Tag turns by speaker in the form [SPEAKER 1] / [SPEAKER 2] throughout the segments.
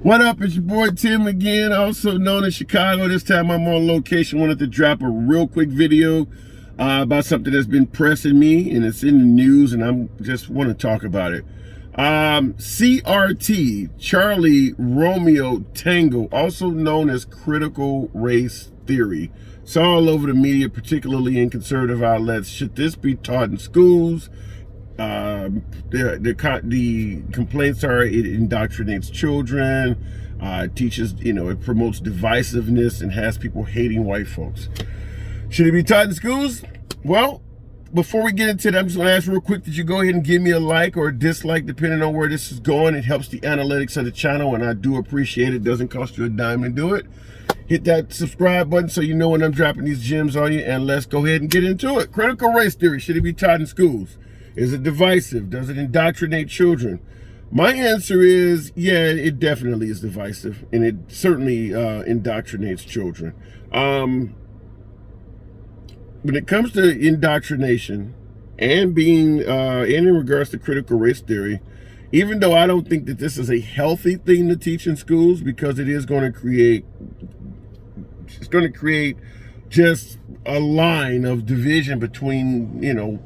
[SPEAKER 1] What up? It's your boy Tim again, also known as Chicago. This time I'm on location. Wanted to drop a real quick video about something that's been pressing me, and it's in the news, and I'm just want to talk about it. CRT, Charlie Romeo Tango, also known as critical race theory. It's all over the media, particularly in conservative outlets. Should this be taught in schools? The complaints are it indoctrinates children, teaches, it promotes divisiveness and has people hating white folks. Should it be taught in schools? Well, before we get into that, I'm just gonna ask real quick that you go ahead and give me a like or a dislike depending on where this is going. It helps the analytics of the channel, and I do appreciate it. It doesn't cost you a dime to do it. Hit that subscribe button so you know when I'm dropping these gems on you, and let's go ahead and get into it. Critical race theory, should it be taught in schools? Is it divisive? Does it indoctrinate children? My answer is, yeah, it definitely is divisive, and it certainly indoctrinates children. When it comes to indoctrination and being, and in regards to critical race theory, even though I don't think that this is a healthy thing to teach in schools, because it is going to create, just a line of division between,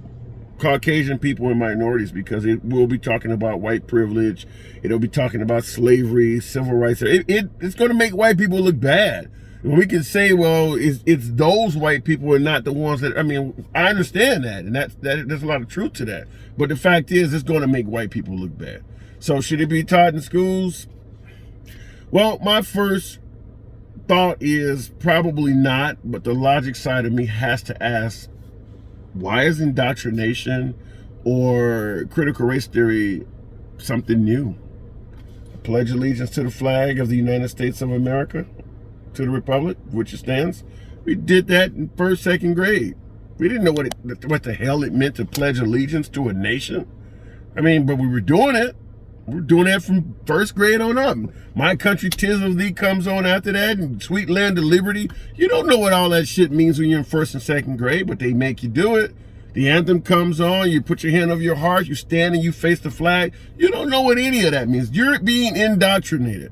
[SPEAKER 1] Caucasian people and minorities, because it will be talking about white privilege. It'll be talking about slavery, civil rights. It's going to make white people look bad. And we can say, well, it's those white people and not the ones that, I understand that, and there's a lot of truth to that. But the fact is, it's going to make white people look bad. So should it be taught in schools? Well, my first thought is probably not, but the logic side of me has to ask, why is indoctrination or critical race theory something new? Pledge allegiance to the flag of the United States of America, to the republic, which it stands. We did that in first, second grade. We didn't know what the hell it meant to pledge allegiance to a nation. But we were doing it. We're doing that from first grade on up. My Country 'Tis of Thee comes on after that, and Sweet Land of Liberty. You don't know what all that shit means when you're in first and second grade, but they make you do it. The anthem comes on, you put your hand over your heart, you stand and you face the flag. You don't know what any of that means. You're being indoctrinated.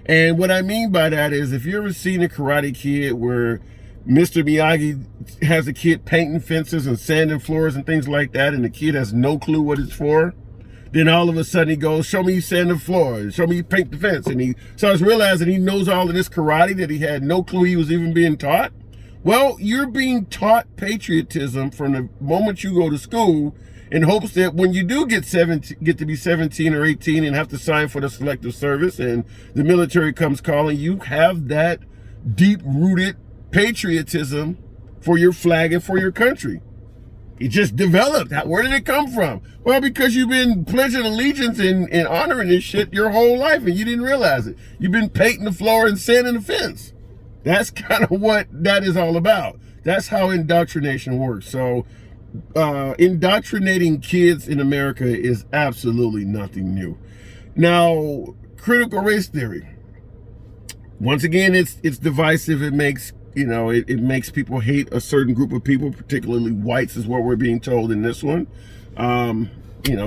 [SPEAKER 1] And what I mean by that is, if you ever seen a Karate Kid where Mr. Miyagi has a kid painting fences and sanding floors and things like that, and the kid has no clue what it's for, then all of a sudden he goes, show me you sand the floor, show me you paint the fence. And he starts realizing he knows all of this karate that he had no clue he was even being taught. Well, you're being taught patriotism from the moment you go to school, in hopes that when you do get to be 17 or 18 and have to sign for the selective service and the military comes calling, you have that deep-rooted patriotism for your flag and for your country. It just developed. Where did it come from? Well, because you've been pledging allegiance and honoring this shit your whole life, and you didn't realize it. You've been painting the floor and sanding the fence. That's kind of what that is all about. That's how indoctrination works. So indoctrinating kids in America is absolutely nothing new. Now, critical race theory. Once again, it's divisive. It makes it makes people hate a certain group of people, particularly whites, is what we're being told in this one.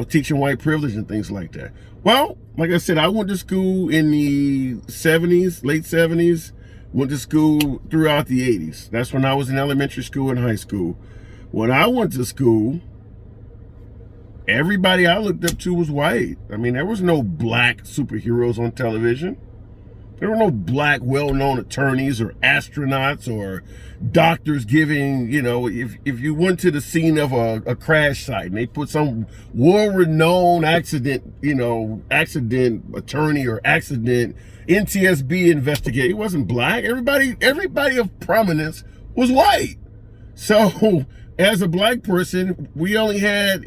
[SPEAKER 1] Teaching white privilege and things like that. Well, like I said, I went to school in the 70s, late 70s, went to school throughout the 80s. That's when I was in elementary school and high school. When I went to school, everybody I looked up to was white. There was no black superheroes on television. There were no black well-known attorneys or astronauts or doctors giving, if you went to the scene of a crash site and they put some world-renowned accident attorney or accident NTSB investigator, it wasn't black. Everybody of prominence was white. So as a black person, we only had,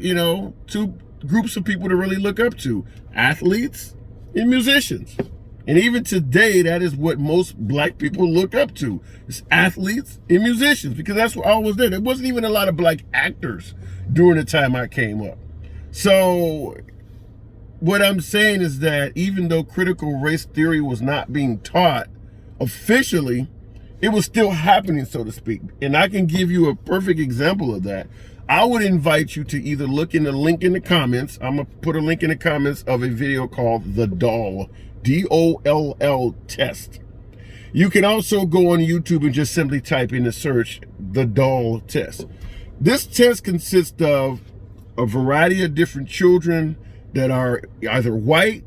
[SPEAKER 1] two groups of people to really look up to: athletes and musicians. And even today, that is what most black people look up to. It's athletes and musicians, because that's what always there. There wasn't even a lot of black actors during the time I came up. So what I'm saying is that even though critical race theory was not being taught officially, it was still happening, so to speak. And I can give you a perfect example of that. I would invite you to either look in the link in the comments. I'm going to put a link in the comments of a video called The Doll DOLL test. You can also go on YouTube and just simply type in the search, the doll test. This test consists of a variety of different children that are either white,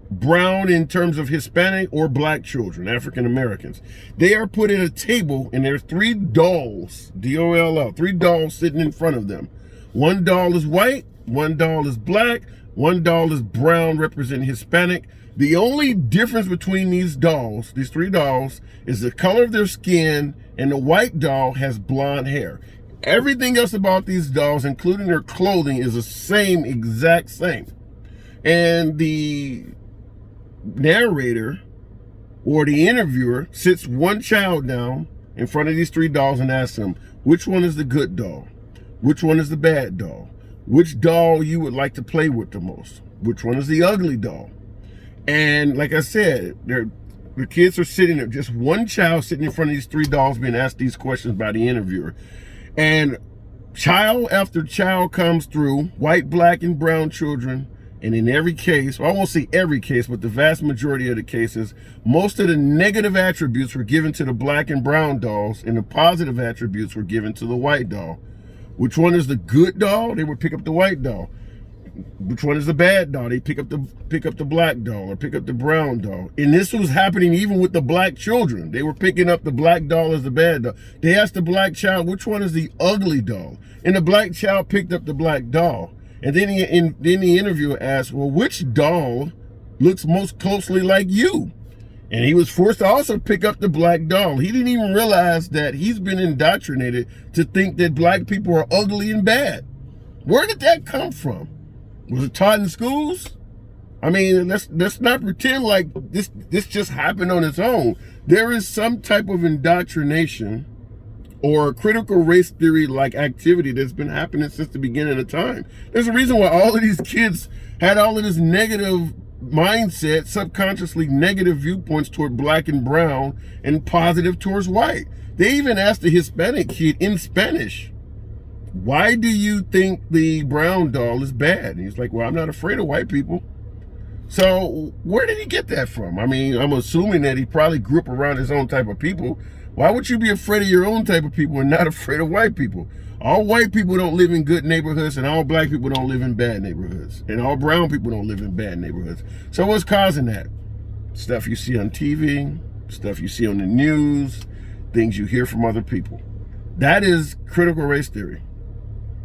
[SPEAKER 1] brown in terms of Hispanic, or black children, African Americans. They are put in a table and there's 3 dolls, DOLL, 3 dolls sitting in front of them. One doll is white, one doll is black, one doll is brown, representing Hispanic. The only difference between these dolls, these 3 dolls, is the color of their skin, and the white doll has blonde hair. Everything else about these dolls, including their clothing, is the same, exact same. And the narrator or the interviewer sits one child down in front of these 3 dolls and asks them, which one is the good doll? Which one is the bad doll? Which doll you would like to play with the most? Which one is the ugly doll? And like I said, the kids are sitting there, just one child sitting in front of these 3 dolls being asked these questions by the interviewer. And child after child comes through, white, black, and brown children. And in every case, well, I won't say every case, but the vast majority of the cases, most of the negative attributes were given to the black and brown dolls, and the positive attributes were given to the white doll. Which one is the good doll? They would pick up the white doll. Which one is the bad doll? They pick up the black doll or pick up the brown doll. And this was happening even with the black children. They were picking up the black doll as the bad doll. They asked the black child, which one is the ugly doll? And the black child picked up the black doll. And then the interviewer asked, well, which doll looks most closely like you? And he was forced to also pick up the black doll. He didn't even realize that he's been indoctrinated to think that black people are ugly and bad. Where did that come from? Was it taught in schools? I mean, let's not pretend like this just happened on its own. There is some type of indoctrination or critical race theory like activity that's been happening since the beginning of time. There's a reason why all of these kids had all of this negative mindset, subconsciously negative viewpoints toward black and brown and positive towards white. They even asked the Hispanic kid in Spanish, why do you think the brown doll is bad? And he's like, well, I'm not afraid of white people. So where did he get that from? I mean, I'm assuming that he probably grew up around his own type of people. Why would you be afraid of your own type of people and not afraid of white people? All white people don't live in good neighborhoods, and all black people don't live in bad neighborhoods. And all brown people don't live in bad neighborhoods. So what's causing that? Stuff you see on TV, stuff you see on the news, things you hear from other people. That is critical race theory.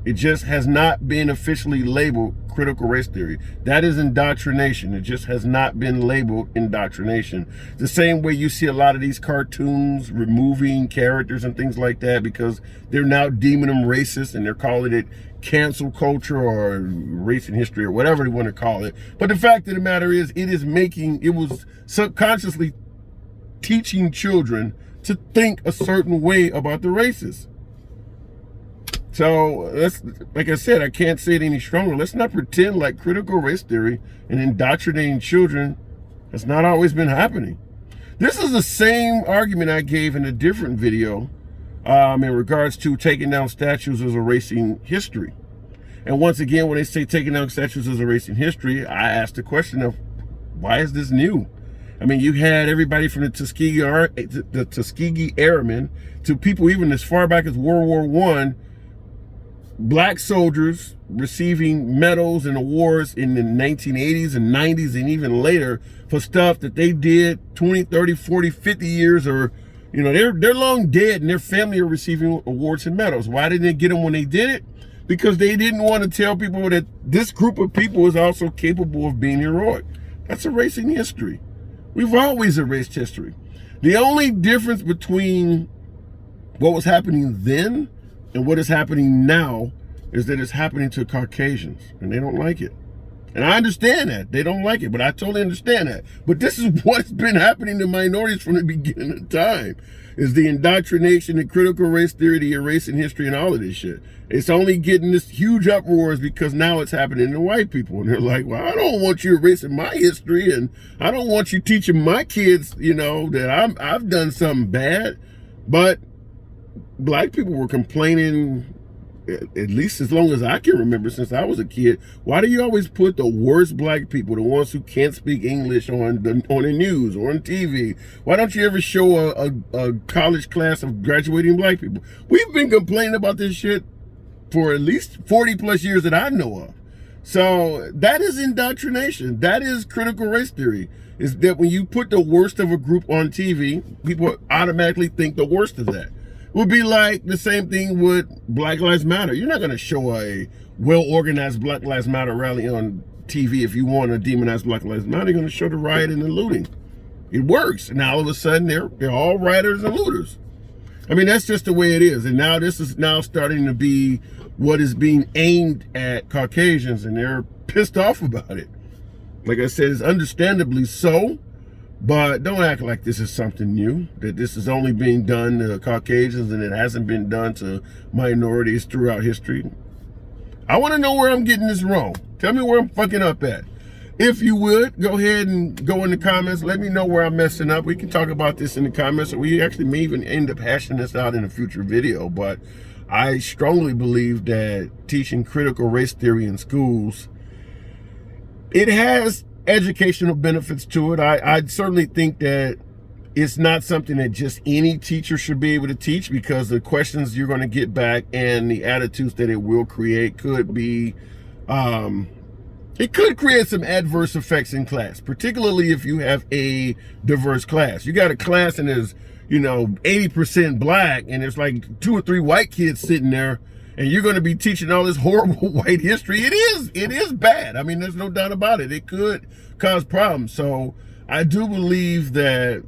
[SPEAKER 1] It just has not been officially labeled critical race theory. That is indoctrination. It just has not been labeled indoctrination. The same way you see a lot of these cartoons removing characters and things like that because they're now deeming them racist and they're calling it cancel culture or race and history or whatever they want to call it. But the fact of the matter is, it was subconsciously teaching children to think a certain way about the races. So, like I said, I can't say it any stronger. Let's not pretend like critical race theory and indoctrinating children has not always been happening. This is the same argument I gave in a different video in regards to taking down statues as erasing history. And once again, when they say taking down statues as erasing history, I asked the question of, why is this new? I mean, you had everybody from the Tuskegee Airmen to people even as far back as World War I, black soldiers receiving medals and awards in the 1980s and 90s and even later for stuff that they did 20, 30, 40, 50 years or, you know, they're long dead and their family are receiving awards and medals. Why didn't they get them when they did it? Because they didn't want to tell people that this group of people is also capable of being heroic. That's erasing history. We've always erased history. The only difference between what was happening then and what is happening now is that it's happening to Caucasians, and they don't like it. And I understand that. They don't like it, but I totally understand that. But this is what's been happening to minorities from the beginning of time, is the indoctrination, the critical race theory, the erasing history, and all of this shit. It's only getting this huge uproars because now it's happening to white people. And they're like, well, I don't want you erasing my history, and I don't want you teaching my kids, you know, that I've done something bad. But black people were complaining at least as long as I can remember since I was a kid, why do you always put the worst black people, the ones who can't speak English on the news or on TV? Why don't you ever show a college class of graduating black people? We've been complaining about this shit for at least 40 plus years that I know of. So that is indoctrination. That is critical race theory. Is that when you put the worst of a group on TV, people automatically think the worst of that. It would be like the same thing with Black Lives Matter. You're not going to show a well-organized Black Lives Matter rally on TV if you want to demonize Black Lives Matter. You're going to show the riot and the looting. It works. And now all of a sudden they're all rioters and looters. I mean, that's just the way it is. And now this is now starting to be what is being aimed at Caucasians, and they're pissed off about it. Like I said, it's understandably so, but don't act like this is something new, that this is only being done to Caucasians and it hasn't been done to minorities throughout history. I want to know where I'm getting this wrong. Tell me where I'm fucking up at. If you would, go ahead and go in the comments. Let me know where I'm messing up. We can talk about this in the comments, or we actually may even end up hashing this out in a future video. But I strongly believe that teaching critical race theory in schools, it has educational benefits to it. I certainly think that it's not something that just any teacher should be able to teach, because the questions you're going to get back and the attitudes that it will create could be... it could create some adverse effects in class, particularly if you have a diverse class. You got a class and there's, 80% black, and there's like 2 or 3 white kids sitting there, and you're going to be teaching all this horrible white history. It is bad. I mean, there's no doubt about it. It could cause problems. So I do believe that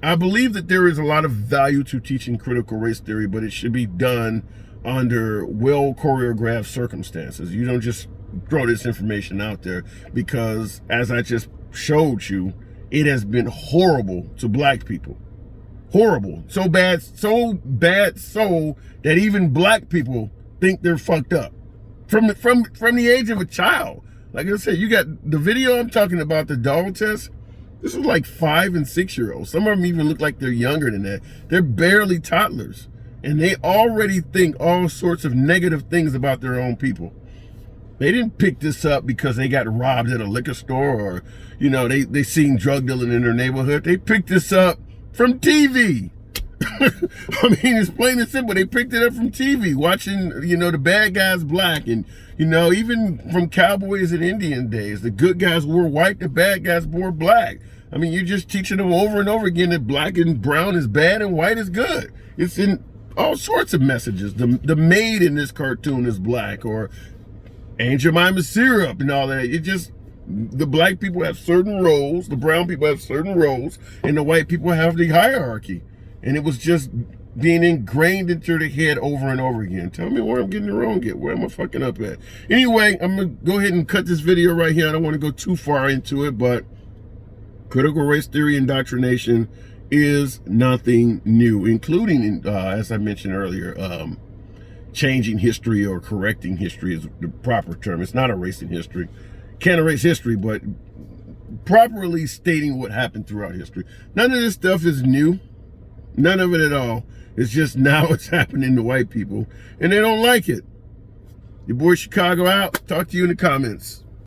[SPEAKER 1] I believe that there is a lot of value to teaching critical race theory, but it should be done under well choreographed circumstances. You don't just throw this information out there, because as I just showed you, it has been horrible to black people. Horrible. So bad so that even black people think they're fucked up from the age of a child. Like I said, you got the video I'm talking about, the dog test. This is like 5 and 6 year olds. Some of them even look like they're younger than that. They're barely toddlers, and they already think all sorts of negative things about their own people. They didn't pick this up because they got robbed at a liquor store, or, they seen drug dealing in their neighborhood. They picked this up from TV. I mean, it's plain and simple. They picked it up from TV, watching, the bad guys black, and, even from cowboys and Indian days, the good guys wore white, the bad guys wore black. I mean, you're just teaching them over and over again that black and brown is bad and white is good. It's in all sorts of messages. The maid in this cartoon is black, or Aunt Jemima's syrup and all that. The black people have certain roles, the brown people have certain roles, and the white people have the hierarchy. And it was just being ingrained into the head over and over again. Tell me where I'm getting it wrong at. Where am I fucking up at? Anyway, I'm going to go ahead and cut this video right here. I don't want to go too far into it, but critical race theory indoctrination is nothing new, including, as I mentioned earlier, changing history or correcting history is the proper term. It's not erasing history. Can't erase history, but properly stating what happened throughout history. None of this stuff is new. None of it at all. It's just now it's happening to white people, and they don't like it. Your boy Chicago out. Talk to you in the comments.